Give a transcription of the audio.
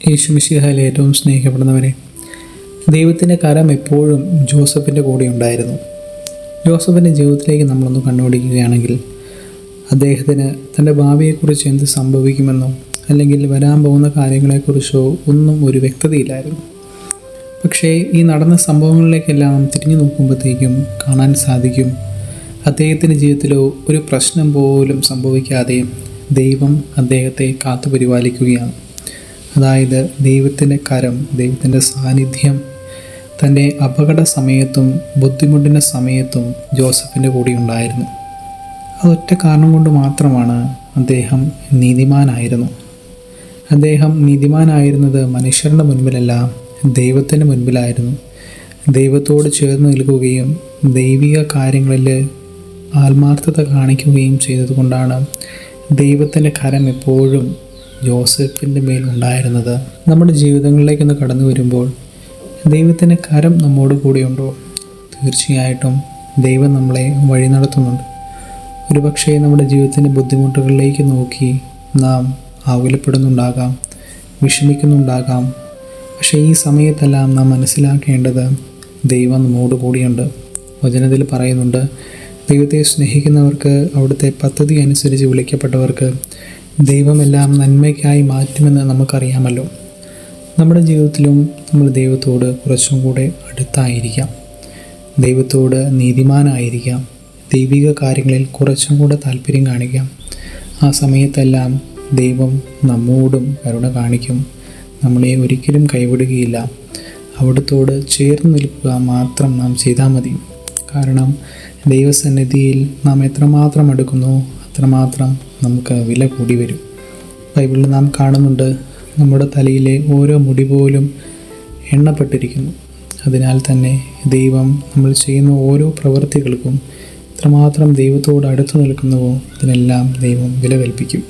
യേശുമിശിഹായിൽ ഏറ്റവും സ്നേഹിക്കപ്പെടുന്നവരെ, ദൈവത്തിൻ്റെ കരം എപ്പോഴും ജോസഫിൻ്റെ കൂടെ ഉണ്ടായിരുന്നു. ജോസഫിൻ്റെ ജീവിതത്തിലേക്ക് നമ്മളൊന്ന് കണ്ണോടിക്കുകയാണെങ്കിൽ അദ്ദേഹത്തിന് തൻ്റെ ഭാവിയെക്കുറിച്ച് എന്ത് സംഭവിക്കുമെന്നോ അല്ലെങ്കിൽ വരാൻ പോകുന്ന കാര്യങ്ങളെക്കുറിച്ചോ ഒന്നും ഒരു വ്യക്തതയില്ലായിരുന്നു. പക്ഷേ ഈ നടന്ന സംഭവങ്ങളിലേക്കെല്ലാം തിരിഞ്ഞു നോക്കുമ്പോഴത്തേക്കും കാണാൻ സാധിക്കും, അദ്ദേഹത്തിൻ്റെ ജീവിതത്തിലോ ഒരു പ്രശ്നം പോലും സംഭവിക്കാതെ ദൈവം അദ്ദേഹത്തെ കാത്തു പരിപാലിക്കുകയാണ്. അതായത് ദൈവത്തിൻ്റെ കരം, ദൈവത്തിൻ്റെ സാന്നിധ്യം തൻ്റെ അപകട സമയത്തും ബുദ്ധിമുട്ടിൻ്റെ സമയത്തും ജോസഫിൻ്റെ കൂടെ ഉണ്ടായിരുന്നു. അതൊറ്റ കാരണം കൊണ്ട് മാത്രമാണ് അദ്ദേഹം നീതിമാനായിരുന്നു. അദ്ദേഹം നീതിമാനായിരുന്നത് മനുഷ്യരുടെ മുൻപിലല്ല, ദൈവത്തിൻ്റെ മുൻപിലായിരുന്നു. ദൈവത്തോട് ചേർന്ന് നിൽക്കുകയും ദൈവിക കാര്യങ്ങളിൽ ആത്മാർത്ഥത കാണിക്കുകയും ചെയ്തതുകൊണ്ടാണ് ദൈവത്തിൻ്റെ കരം എപ്പോഴും ജോസഫിൻ്റെ മേൽ ഉണ്ടായിരുന്നത്. നമ്മുടെ ജീവിതങ്ങളിലേക്കൊന്ന് കടന്നു വരുമ്പോൾ ദൈവത്തിൻ്റെ കരം നമ്മോട് കൂടെയുണ്ടോ? തീർച്ചയായിട്ടും ദൈവം നമ്മളെ വഴി നടത്തുന്നുണ്ട്. ഒരുപക്ഷെ നമ്മുടെ ജീവിതത്തിൻ്റെ ബുദ്ധിമുട്ടുകളിലേക്ക് നോക്കി നാം ആകുലപ്പെടുന്നുണ്ടാകാം, വിഷമിക്കുന്നുണ്ടാകാം. പക്ഷേ ഈ സമയത്തെല്ലാം നാം മനസ്സിലാക്കേണ്ടത് ദൈവം നമ്മോട് കൂടിയുണ്ട്. വചനത്തിൽ പറയുന്നുണ്ട്, ദൈവത്തെ സ്നേഹിക്കുന്നവർക്ക് അവിടുത്തെ പദ്ധതി അനുസരിച്ച് വിളിക്കപ്പെട്ടവർക്ക് ദൈവമെല്ലാം നന്മയ്ക്കായി മാറ്റുമെന്ന് നമുക്കറിയാമല്ലോ. നമ്മുടെ ജീവിതത്തിലും നമ്മൾ ദൈവത്തോട് കുറച്ചും കൂടെ അടുത്തായിരിക്കാം, ദൈവത്തോട് നീതിമാനായിരിക്കാം, ദൈവിക കാര്യങ്ങളിൽ കുറച്ചും കൂടെ താല്പര്യം കാണിക്കാം. ആ സമയത്തെല്ലാം ദൈവം നമ്മോടും കരുണ കാണിക്കും, നമ്മളെ ഒരിക്കലും കൈവിടുകയില്ല. അവിടുത്തോട് ചേർന്ന് നിൽക്കുക മാത്രം നാം ചെയ്താൽ മതി. കാരണം ദൈവസന്നിധിയിൽ നാം എത്രമാത്രം അടുക്കുന്നോ അത്രമാത്രം നമുക്ക് വില കൂടി വരും. ബൈബിളിൽ നാം കാണുന്നുണ്ട്, നമ്മുടെ തലയിലെ ഓരോ മുടി പോലും എണ്ണപ്പെട്ടിരിക്കുന്നു. അതിനാൽ തന്നെ ദൈവം നമ്മൾ ചെയ്യുന്ന ഓരോ പ്രവൃത്തികൾക്കും എത്രമാത്രം ദൈവത്തോട് അടുത്ത് നിൽക്കുന്നുവോ അതിനെല്ലാം ദൈവം വില കൽപ്പിക്കും.